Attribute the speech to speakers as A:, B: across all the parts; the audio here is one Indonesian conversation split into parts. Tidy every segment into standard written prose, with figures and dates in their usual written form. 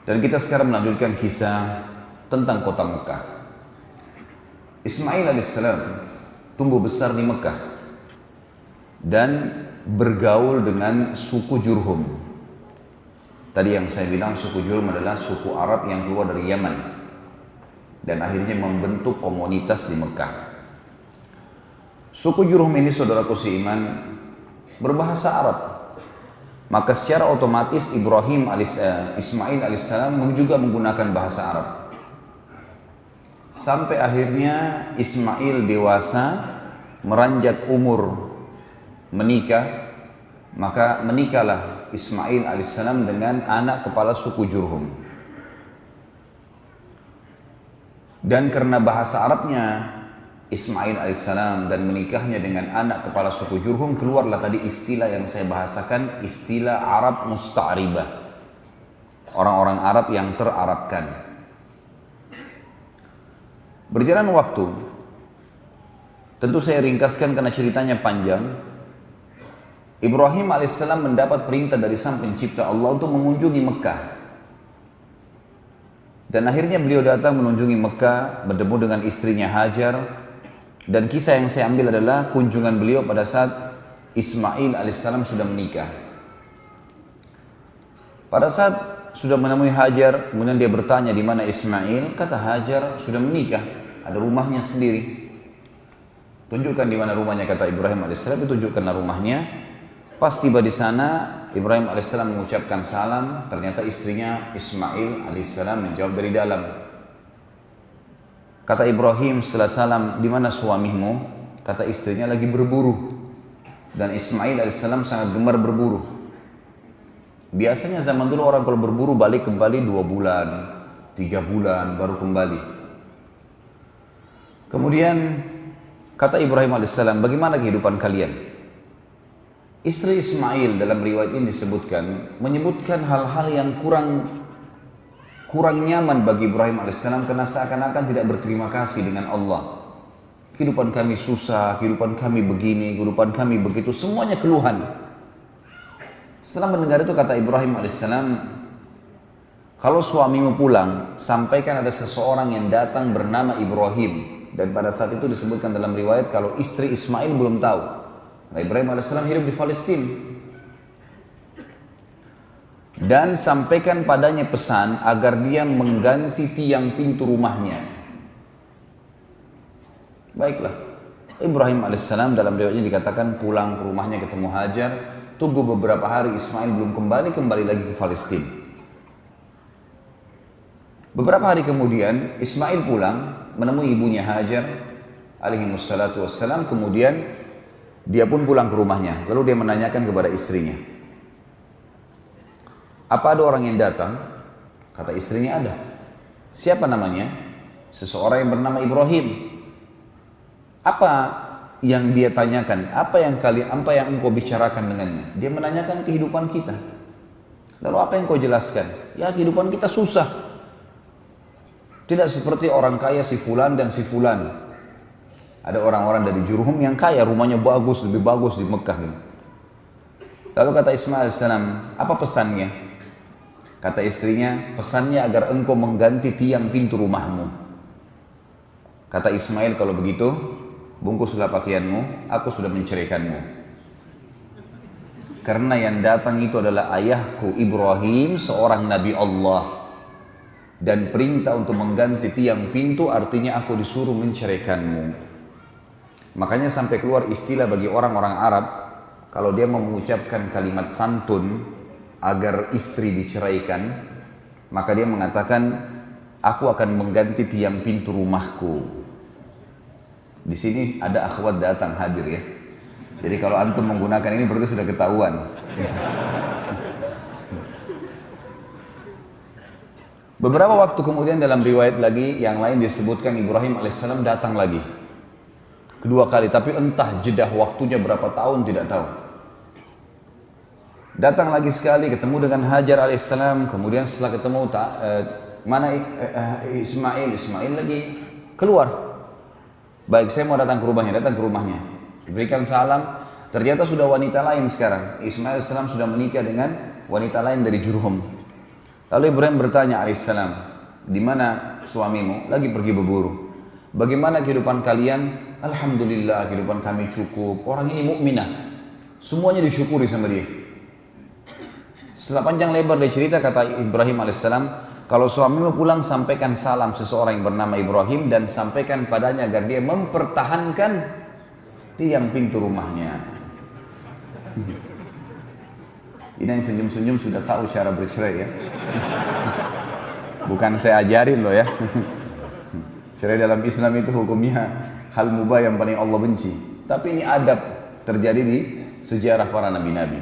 A: Dan kita sekarang melanjutkan kisah tentang kota Mekah. Ismail alaihissalam tumbuh besar di Mekah dan bergaul dengan suku Jurhum. Tadi yang saya bilang suku Jurhum adalah suku Arab yang keluar dari Yaman dan akhirnya membentuk komunitas di Mekah. Suku Jurhum ini, saudaraku seiman, berbahasa Arab. Maka secara otomatis Ismail alaihissalam juga menggunakan bahasa Arab. Sampai akhirnya Ismail dewasa, meranjak umur menikah, maka menikahlah Ismail alaihissalam dengan anak kepala suku Jurhum. Dan karena bahasa Arabnya Ismail alaihissalam dan menikahnya dengan anak kepala suku Jurhum, keluarlah tadi istilah yang saya bahasakan, istilah Arab musta'ribah. Orang-orang Arab yang terarabkan. Berjalan waktu, tentu saya ringkaskan karena ceritanya panjang. Ibrahim alaihissalam mendapat perintah dari Sang Pencipta Allah untuk mengunjungi Mekah. Dan akhirnya beliau datang mengunjungi Mekah, bertemu dengan istrinya Hajar. Dan kisah yang saya ambil adalah kunjungan beliau pada saat Ismail alaihissalam sudah menikah. Pada saat sudah menemui Hajar, kemudian dia bertanya di mana Ismail, kata Hajar sudah menikah, ada rumahnya sendiri. Tunjukkan di mana rumahnya, kata Ibrahim alaihissalam, tunjukkanlah rumahnya. Pas tiba di sana, Ibrahim alaihissalam mengucapkan salam, ternyata istrinya Ismail alaihissalam menjawab dari dalam. Kata Ibrahim setelah salam, di mana suamimu? Kata istrinya, lagi berburu. Dan Ismail alaihissalam sangat gemar berburu. Biasanya zaman dulu orang kalau berburu balik kembali 2 bulan, 3 bulan baru kembali. Kemudian kata Ibrahim alaihissalam, bagaimana kehidupan kalian? Istri Ismail dalam riwayat ini menyebutkan hal-hal yang kurang nyaman bagi Ibrahim alaihissalam karena seakan-akan tidak berterima kasih dengan Allah. Kehidupan kami susah, kehidupan kami begini, kehidupan kami begitu, semuanya keluhan. Setelah mendengar itu kata Ibrahim alaihissalam, kalau suamimu pulang, sampaikan ada seseorang yang datang bernama Ibrahim. Dan pada saat itu disebutkan dalam riwayat kalau istri Ismail belum tahu. Nah, Ibrahim alaihissalam hidup di Palestina. Dan sampaikan padanya pesan agar dia mengganti tiang pintu rumahnya. Baiklah, Ibrahim alaihissalam dalam riwayatnya dikatakan pulang ke rumahnya ketemu Hajar, tunggu beberapa hari Ismail belum kembali lagi ke Palestina. Beberapa hari kemudian Ismail pulang menemui ibunya Hajar alaihi wassalatu wassalam, kemudian dia pun pulang ke rumahnya, lalu dia menanyakan kepada istrinya, apa ada orang yang datang? Kata istrinya, ada. Siapa namanya? Seseorang yang bernama Ibrahim. Apa yang dia tanyakan? Apa yang engkau bicarakan dengannya? Dia menanyakan kehidupan kita. Lalu apa yang kau jelaskan? Ya, kehidupan kita susah. Tidak seperti orang kaya si fulan dan si fulan. Ada orang-orang dari Jurhum yang kaya, rumahnya bagus, lebih bagus di Mekah. Lalu kata Ismail alaihissalam, apa pesannya? Kata istrinya, pesannya agar engkau mengganti tiang pintu rumahmu. Kata Ismail, kalau begitu, bungkuslah pakaianmu, aku sudah menceraikanmu. Karena yang datang itu adalah ayahku Ibrahim, seorang Nabi Allah. Dan perintah untuk mengganti tiang pintu artinya aku disuruh menceraikanmu. Makanya sampai keluar istilah bagi orang-orang Arab, kalau dia mau mengucapkan kalimat santun, agar istri diceraikan, maka dia mengatakan, aku akan mengganti tiang pintu rumahku. Di sini ada akhwat datang hadir ya. Jadi kalau antum menggunakan ini berarti sudah ketahuan. Beberapa waktu kemudian dalam riwayat lagi yang lain disebutkan Ibrahim alaihissalam datang lagi. Kedua kali, tapi entah jedah waktunya berapa tahun tidak tahu. Datang lagi sekali, ketemu dengan Hajar alaihissalam, kemudian setelah ketemu Ismail lagi keluar. Baik, saya mau datang ke rumahnya. Diberikan salam, ternyata sudah wanita lain sekarang. Ismail alaihissalam sudah menikah dengan wanita lain dari Jurhum. Lalu Ibrahim bertanya alaihissalam, di mana suamimu? Lagi pergi berburu. Bagaimana kehidupan kalian? Alhamdulillah kehidupan kami cukup. Orang ini mukminah. Semuanya disyukuri sama dia. Setelah panjang lebar dia cerita, kata Ibrahim alaihissalam, kalau suamimu pulang sampaikan salam seseorang yang bernama Ibrahim dan sampaikan padanya agar dia mempertahankan tiang pintu rumahnya. Ini yang senyum-senyum sudah tahu cara bercerai ya. Bukan saya ajarin loh ya. Cerai dalam Islam itu hukumnya hal mubah yang paling Allah benci. Tapi ini adab terjadi di sejarah para nabi-nabi.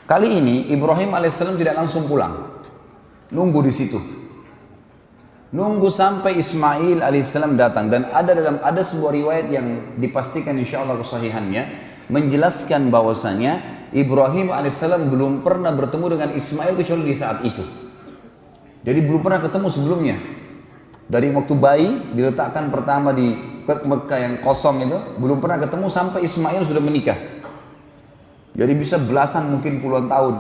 A: Kali ini Ibrahim alaihissalam tidak langsung pulang. Nunggu di situ. Nunggu sampai Ismail alaihissalam datang, dan ada sebuah riwayat yang dipastikan insyaallah kesahihannya menjelaskan bahwasanya Ibrahim alaihissalam belum pernah bertemu dengan Ismail kecuali di saat itu. Jadi belum pernah ketemu sebelumnya. Dari waktu bayi diletakkan pertama di Mekah yang kosong itu, belum pernah ketemu sampai Ismail sudah menikah. Jadi bisa belasan mungkin puluhan tahun.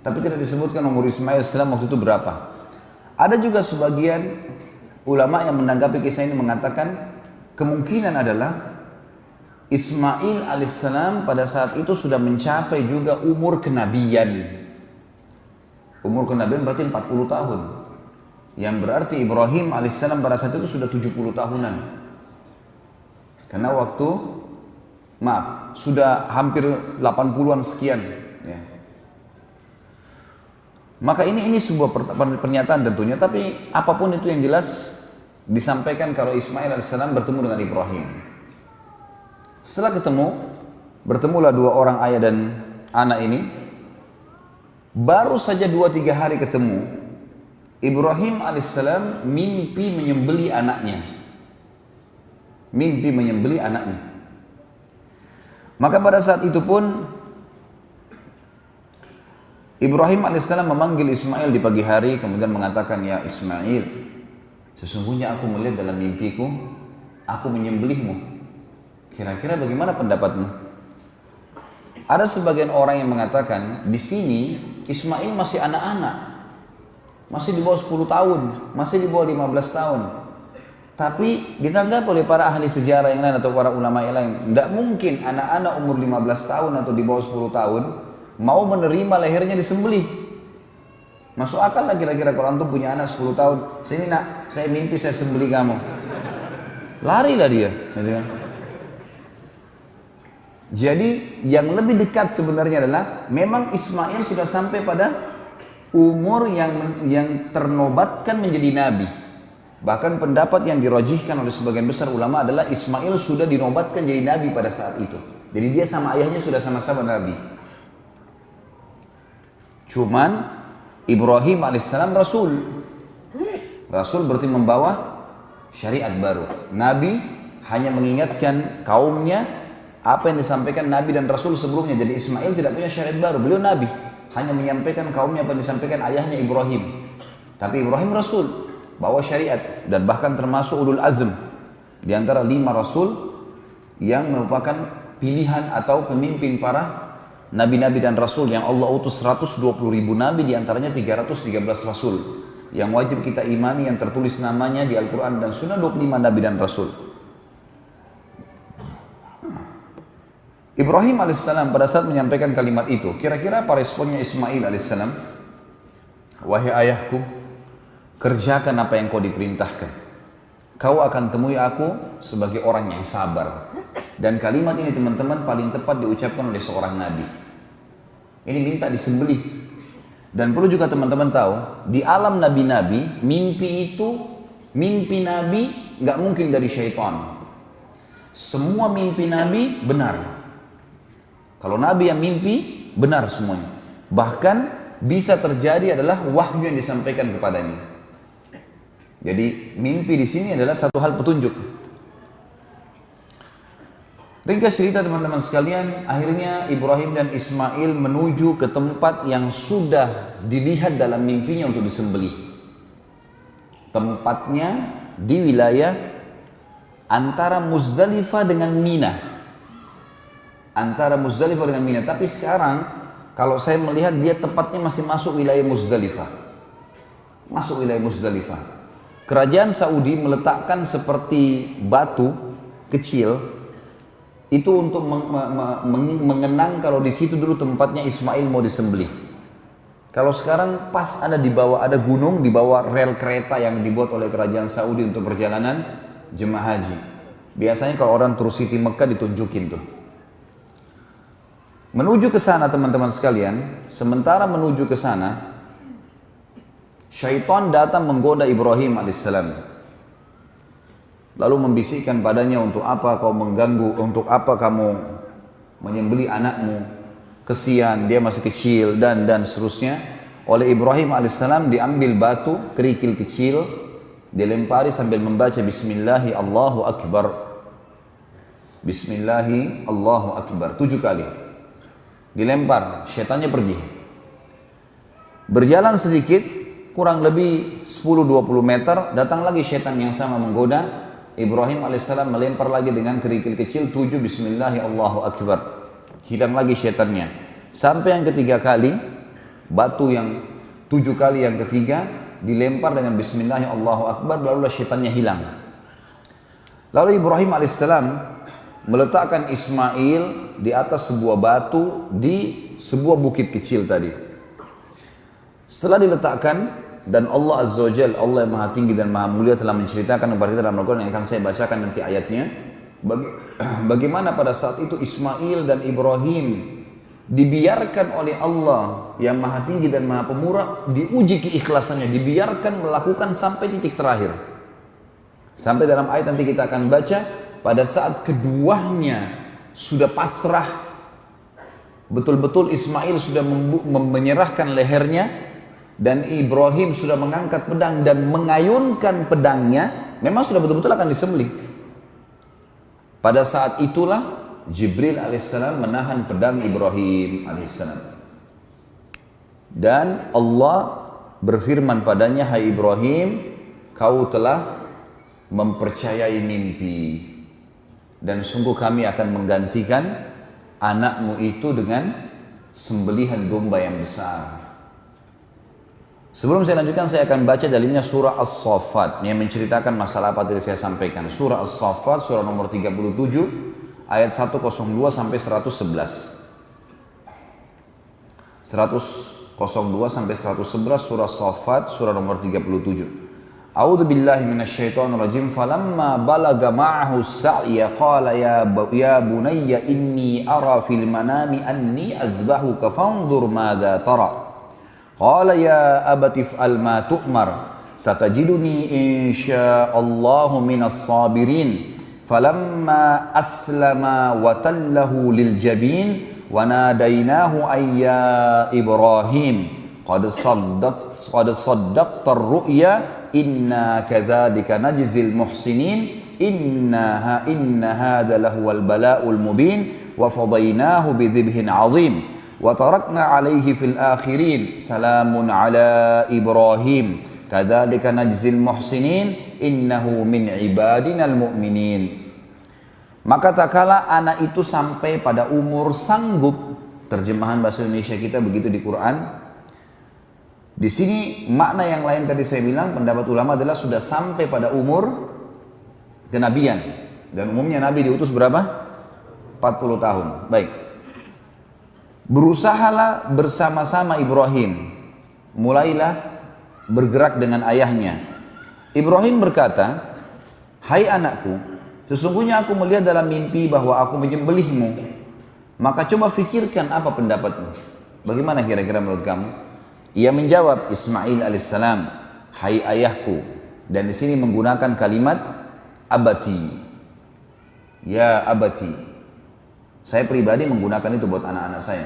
A: Tapi tidak disebutkan umur Ismail alaihissalam waktu itu berapa. Ada juga sebagian ulama yang menanggapi kisah ini mengatakan kemungkinan adalah Ismail alaihissalam pada saat itu sudah mencapai juga umur kenabian. Umur kenabian berarti 40 tahun. Yang berarti Ibrahim alaihissalam pada saat itu sudah 70 tahunan. Karena sudah hampir 80-an sekian. Ya. Maka ini sebuah pernyataan tentunya, tapi apapun itu yang jelas disampaikan kalau Ismail alaihissalam bertemu dengan Ibrahim. Setelah bertemulah dua orang ayah dan anak ini. Baru saja 2-3 hari ketemu, Ibrahim alaihissalam mimpi menyembelih anaknya. Mimpi menyembelih anaknya. Maka pada saat itu pun Ibrahim alaihissalam memanggil Ismail di pagi hari, kemudian mengatakan, ya Ismail, sesungguhnya aku melihat dalam mimpiku, aku menyembelihmu. Kira-kira bagaimana pendapatmu? Ada sebagian orang yang mengatakan di sini Ismail masih anak-anak, masih di bawah 10 tahun, masih di bawah 15 tahun. Tapi ditanggapi oleh para ahli sejarah yang lain atau para ulama yang lain, tidak mungkin anak-anak umur 15 tahun atau di bawah 10 tahun mau menerima lehernya disembelih. Masuk akal lah kira-kira kalau antum punya anak 10 tahun, sini nak, saya mimpi saya sembelih kamu. Larilah dia. Jadi yang lebih dekat sebenarnya adalah memang Ismail sudah sampai pada umur yang ternobatkan menjadi nabi. Bahkan pendapat yang dirajihkan oleh sebagian besar ulama adalah Ismail sudah dinobatkan jadi nabi pada saat itu. Jadi dia sama ayahnya sudah sama-sama nabi. Cuman Ibrahim alaihissalam rasul. Rasul berarti membawa syariat baru. Nabi hanya mengingatkan kaumnya apa yang disampaikan Nabi dan Rasul sebelumnya. Jadi Ismail tidak punya syariat baru, beliau Nabi, hanya menyampaikan kaumnya apa yang disampaikan ayahnya Ibrahim. Tapi Ibrahim Rasul, bawa syariat, dan bahkan termasuk ulul azm di antara 5 Rasul yang merupakan pilihan atau pemimpin para Nabi-Nabi dan Rasul yang Allah utus 120.000 Nabi, di antaranya 313 Rasul yang wajib kita imani, yang tertulis namanya di Al-Quran dan Sunnah, 25 Nabi dan Rasul. Ibrahim alaihissalam pada saat menyampaikan kalimat itu, kira-kira apa responnya Ismail alaihissalam? Wahai ayahku, kerjakan apa yang kau diperintahkan. Kau akan temui aku sebagai orang yang sabar. Dan kalimat ini teman-teman paling tepat diucapkan oleh seorang nabi. Ini minta disembelih. Dan perlu juga teman-teman tahu, di alam nabi-nabi, mimpi nabi nggak mungkin dari syaitan. Semua mimpi nabi benar. Kalau nabi yang mimpi, benar semuanya. Bahkan bisa terjadi adalah wahyu yang disampaikan kepadanya. Jadi mimpi di sini adalah satu hal petunjuk. Ringkas cerita teman-teman sekalian, akhirnya Ibrahim dan Ismail menuju ke tempat yang sudah dilihat dalam mimpinya untuk disembelih. Tempatnya di wilayah antara Muzdalifah dengan Mina. Tapi sekarang kalau saya melihat dia tepatnya masih masuk wilayah Muzdalifah. Masuk wilayah Muzdalifah. Kerajaan Saudi meletakkan seperti batu kecil itu untuk mengenang kalau di situ dulu tempatnya Ismail mau disembelih. Kalau sekarang pas ada di bawah, ada gunung di bawah rel kereta yang dibuat oleh kerajaan Saudi untuk perjalanan jemaah haji. Biasanya kalau orang terus Siti Mekah ditunjukin tuh. Menuju ke sana teman-teman sekalian, sementara menuju ke sana, syaitan datang menggoda Ibrahim alaihissalam. Lalu membisikkan padanya, untuk apa kau mengganggu, untuk apa kamu menyembelih anakmu? Kesian, dia masih kecil dan seterusnya. Oleh Ibrahim alaihissalam diambil batu kerikil kecil, dilempari sambil membaca Bismillahi Allahu Akbar. Bismillahi Allahu Akbar 7 kali. Dilempar, syaitannya pergi. Berjalan sedikit, kurang lebih 10-20 meter, datang lagi syaitan yang sama menggoda. Ibrahim alaihissalam melempar lagi dengan kerikil kecil 7 Bismillahi Allahu Akbar. Hilang lagi syaitannya. Sampai yang ketiga kali, batu yang 7 kali yang ketiga dilempar dengan Bismillahi Allahu Akbar, lalu syaitannya hilang. Lalu Ibrahim alaihissalam meletakkan Ismail di atas sebuah batu di sebuah bukit kecil tadi. Setelah diletakkan, dan Allah Azza wa Jalla, Allah yang maha tinggi dan maha mulia telah menceritakan kepada kita dalam Al-Quran yang akan saya bacakan nanti ayatnya, bagaimana pada saat itu Ismail dan Ibrahim dibiarkan oleh Allah yang maha tinggi dan maha pemurah, diuji keikhlasannya, dibiarkan melakukan sampai titik terakhir. Sampai dalam ayat nanti kita akan baca, pada saat keduanya sudah pasrah, betul-betul Ismail sudah menyerahkan lehernya, dan Ibrahim sudah mengangkat pedang dan mengayunkan pedangnya, memang sudah betul-betul akan disembelih. Pada saat itulah Jibril alaihissalam menahan pedang Ibrahim alaihissalam. Dan Allah berfirman padanya, hai Ibrahim, kau telah mempercayai mimpi, dan sungguh kami akan menggantikan anakmu itu dengan sembelihan domba yang besar. Sebelum saya lanjutkan, saya akan baca dalilnya surah As-Saffat yang menceritakan masalah apa tadi saya sampaikan. Surah As-Saffat, surah nomor 37, ayat 102 sampai 111. 102 sampai 111 surah As-Saffat, surah nomor 37. A'udzu billahi minasyaitonir rajim. Falamma balaga ma'ahu as-sa'ya qala ya bunayya inni ara fil manami anni adhbahuka fanzur madza tara. Qala ya abati if'al ma tu'mar satajiduni insyaallahu minas sabirin. Falamma aslama wa tallahu lil jabin wa nadainahu ayya Ibrahim qad saddaqta ar-ru'ya inna kadzalika najzil muhsinin inna hadha lahuwal bala'ul mubin wa fadaynahu bidhibhin 'azim. وَتَرَكْنَا عَلَيْهِ فِي الْآخِرِينَ سَلَامٌ عَلَى إِبْرَاهِيمَ كَذَلِكَ نَجْزِي الْمُحْسِنِينَ إِنَّهُ مِنْ عِبَادِنَا الْمُؤْمِنِينَ. Maka tak kala anak itu sampai pada umur sanggup, terjemahan bahasa Indonesia kita begitu di Quran. Di sini makna yang lain tadi saya bilang, pendapat ulama adalah sudah sampai pada umur kenabian. Dan umumnya Nabi diutus berapa? 40 tahun. Baik. Berusahalah bersama-sama Ibrahim, mulailah bergerak dengan ayahnya. Ibrahim berkata, hai anakku, sesungguhnya aku melihat dalam mimpi bahwa aku menyembelihmu. Maka coba fikirkan apa pendapatmu. Bagaimana kira-kira menurut kamu? Ia menjawab, Ismail alaihissalam, hai ayahku. Dan di sini menggunakan kalimat abati. Ya abati. Saya pribadi menggunakan itu buat anak-anak saya.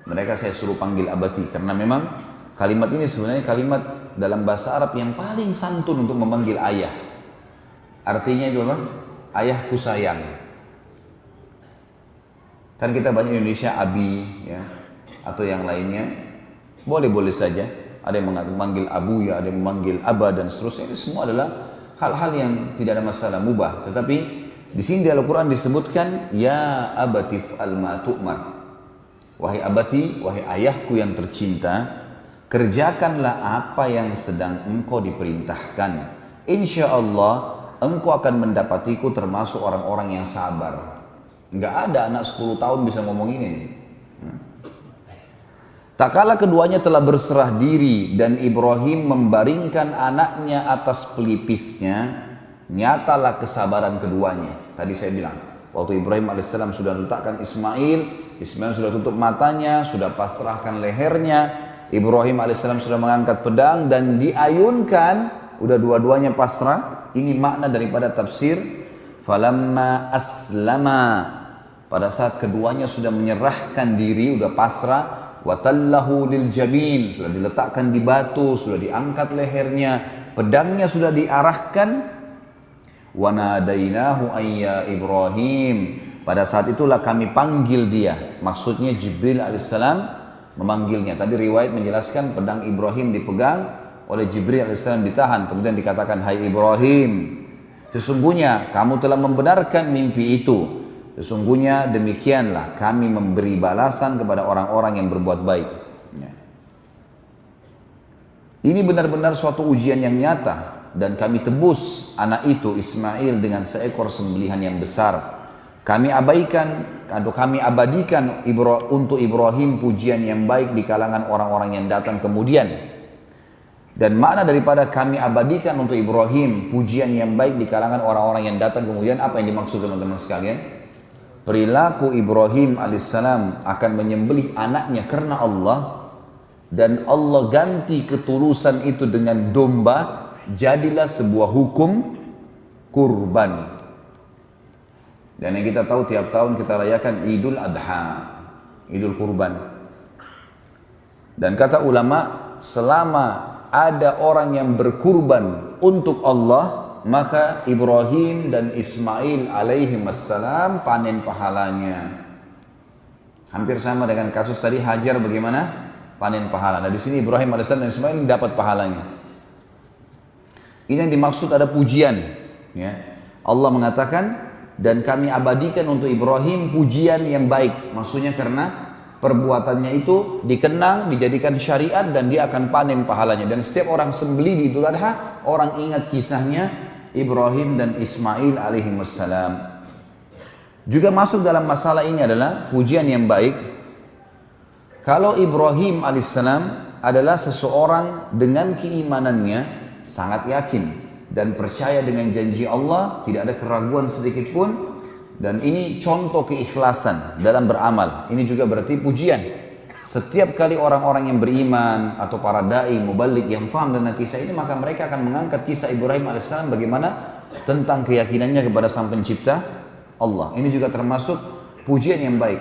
A: Mereka saya suruh panggil abati karena memang kalimat ini sebenarnya kalimat dalam bahasa Arab yang paling santun untuk memanggil ayah. Artinya itu apa? Ayahku sayang. Kan kita banyak di Indonesia abi ya, atau yang lainnya. Boleh-boleh saja. Ada yang memanggil abu ya, ada yang memanggil aba dan seterusnya. Ini semua adalah hal-hal yang tidak ada masalah, mubah. Tetapi di sini di Al-Quran disebutkan ya abatif al-ma tu'mar. wahai abati, wahai ayahku yang tercinta, kerjakanlah apa yang sedang engkau diperintahkan. Insya Allah engkau akan mendapatiku termasuk orang-orang yang sabar. Nggak ada anak 10 tahun bisa ngomong ini. Tak kala keduanya telah berserah diri dan Ibrahim membaringkan anaknya atas pelipisnya, nyatalah kesabaran keduanya. Tadi saya bilang, waktu Ibrahim alaihissalam sudah letakkan Ismail, Ismail sudah tutup matanya, sudah pasrahkan lehernya, Ibrahim alaihissalam sudah mengangkat pedang dan diayunkan, udah dua-duanya pasrah. Ini makna daripada tafsir falamma aslama, pada saat keduanya sudah menyerahkan diri, sudah pasrah, watallahu lil jabin, sudah diletakkan di batu, sudah diangkat lehernya, pedangnya sudah diarahkan, wanadainahu ayya Ibrahim, pada saat itulah kami panggil dia. Maksudnya Jibril alaihissalam memanggilnya. Tadi riwayat menjelaskan pedang Ibrahim dipegang oleh Jibril alaihissalam, ditahan, kemudian dikatakan, hai Ibrahim, sesungguhnya kamu telah membenarkan mimpi itu. Sesungguhnya demikianlah kami memberi balasan kepada orang-orang yang berbuat baik. Ini benar-benar suatu ujian yang nyata, dan kami tebus anak itu Ismail dengan seekor sembelihan yang besar. Kami abaikan atau kami abadikan untuk Ibrahim pujian yang baik di kalangan orang-orang yang datang kemudian. Dan makna daripada kami abadikan untuk Ibrahim pujian yang baik di kalangan orang-orang yang datang kemudian, apa yang dimaksud teman-teman sekalian? Perilaku Ibrahim alaihissalam akan menyembelih anaknya karena Allah, dan Allah ganti ketulusan itu dengan domba, jadilah sebuah hukum kurban. Dan yang kita tahu tiap tahun kita rayakan Idul Adha, Idul Kurban. Dan kata ulama, selama ada orang yang berkurban untuk Allah, maka Ibrahim dan Ismail alaihi wassalam panen pahalanya. Hampir sama dengan kasus tadi Hajar, bagaimana panen pahala. Nah di sini Ibrahim alaihissalam dan Ismail dapat pahalanya. Ini yang dimaksud ada pujian. Ya. Allah mengatakan, dan kami abadikan untuk Ibrahim pujian yang baik. Maksudnya karena perbuatannya itu dikenang, dijadikan syariat, dan dia akan panen pahalanya. Dan setiap orang sembelih di Idul Adha, orang ingat kisahnya Ibrahim dan Ismail alaihi wassalam. Juga masuk dalam masalah ini adalah pujian yang baik. Kalau Ibrahim alaihissalam adalah seseorang dengan keimanannya sangat yakin dan percaya dengan janji Allah, tidak ada keraguan sedikit pun, dan ini contoh keikhlasan dalam beramal. Ini juga berarti pujian. Setiap kali orang-orang yang beriman atau para dai, mubalik yang faham dengan kisah ini, maka mereka akan mengangkat kisah Ibrahim alaihissalam bagaimana tentang keyakinannya kepada Sang Pencipta Allah. Ini juga termasuk pujian yang baik.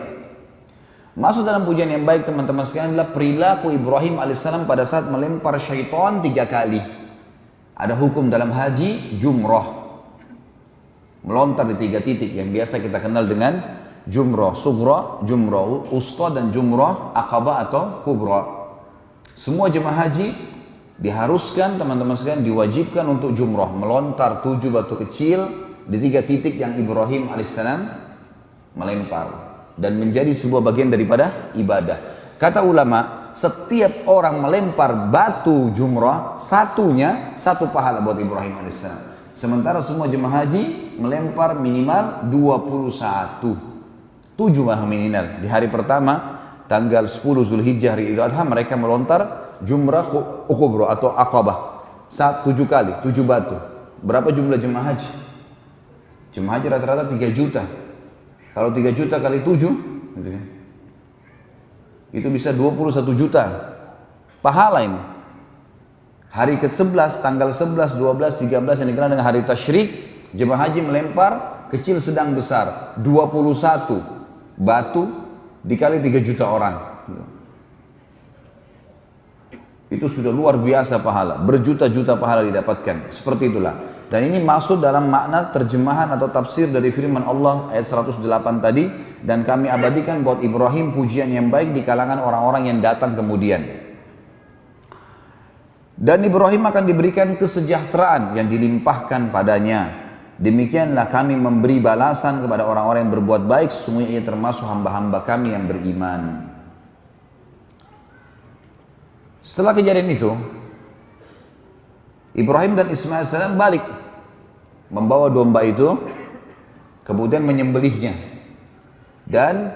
A: Masuk dalam pujian yang baik teman-teman sekalian adalah perilaku Ibrahim alaihissalam pada saat melempar syaitan 3 kali. Ada hukum dalam haji jumrah, melontar di 3 titik yang biasa kita kenal dengan jumrah sughra, jumrah usta, dan jumrah aqabah atau kubra. Semua jemaah haji diharuskan teman-teman sekalian, diwajibkan untuk jumrah, melontar 7 batu kecil di 3 titik yang Ibrahim alaihissalam melempar, dan menjadi sebuah bagian daripada ibadah. Kata ulama, setiap orang melempar batu jumrah, satunya 1 pahala buat Ibrahim alaihissalam. Sementara semua jemaah haji melempar minimal 21. 7 minimal. Di hari pertama tanggal 10 Zulhijjah hari Idul Adha, mereka melontar jumrah kubra atau aqabah 7 kali, 7 batu. Berapa jumlah jemaah haji? Jemaah haji rata-rata 3 juta. Kalau 3 juta kali 7 gitu kan, itu bisa 21 juta pahala ini. Hari ke-11, tanggal 11, 12, 13 yang dikenal dengan hari tasyrik, jemaah haji melempar kecil sedang besar 21 batu dikali 3 juta orang. Itu sudah luar biasa pahala, berjuta-juta pahala didapatkan. Seperti itulah. Dan ini masuk dalam makna terjemahan atau tafsir dari firman Allah ayat 108 tadi, dan kami abadikan buat Ibrahim pujian yang baik di kalangan orang-orang yang datang kemudian. Dan Ibrahim akan diberikan kesejahteraan yang dilimpahkan padanya. Demikianlah kami memberi balasan kepada orang-orang yang berbuat baik, sesungguhnya ia termasuk hamba-hamba kami yang beriman. Setelah kejadian itu, Ibrahim dan Ismail AS balik membawa domba itu, kemudian menyembelihnya, dan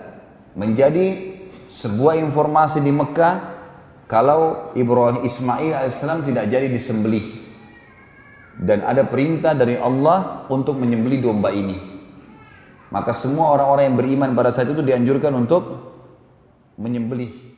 A: menjadi sebuah informasi di Mekah kalau Ismail AS tidak jadi disembelih, dan ada perintah dari Allah untuk menyembelih domba ini. Maka semua orang-orang yang beriman pada saat itu dianjurkan untuk menyembelih